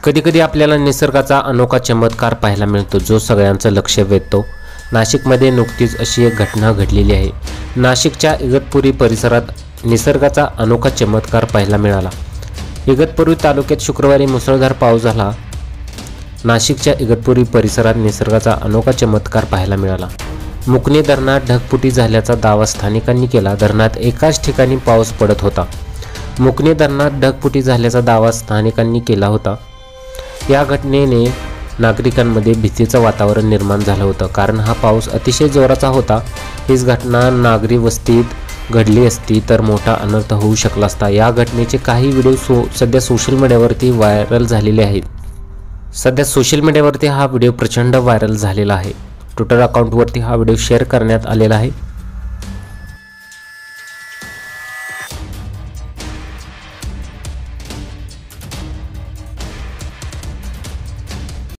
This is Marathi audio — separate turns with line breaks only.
कधीकधी आपल्याला निसर्गाचा अनोखा चमत्कार पाहायला मिळतो जो सगळ्यांचं लक्ष वेधतो। नाशिकमध्ये नुकतीच अशी एक घटना घडलेली आहे। नाशिकच्या इगतपुरी परिसरात निसर्गाचा अनोखा चमत्कार पाहायला मिळाला। इगतपुरी तालुक्यात शुक्रवारी मुसळधार पाऊस झाला। नाशिकच्या इगतपुरी परिसरात निसर्गाचा अनोखा चमत्कार पाहायला मिळाला। मुकणे धरणात ढगफुटी झाल्याचा दावा स्थानिकांनी केला। धरणात एकाच ठिकाणी पाऊस पडत होता। मुकणे धरणात ढगफुटी झाल्याचा दावा स्थानिकांनी केला होता। या घटनेने नागरिकांमध्ये भीतीचं वातावरण निर्माण झालं होतं, कारण हा पाऊस अतिशय जोराचा होता। हीच घटना नागरी वस्तीत घडली असती तर मोठा अनर्थ होऊ शकला असता। या घटनेचे काही व्हिडिओ सध्या सोशल मीडियावरती व्हायरल झालेले आहेत। सध्या सोशल मीडियावरती हा व्हिडिओ प्रचंड व्हायरल झालेला आहे। ट्विटर अकाउंटवरती हा व्हिडिओ शेअर करण्यात आलेला आहे।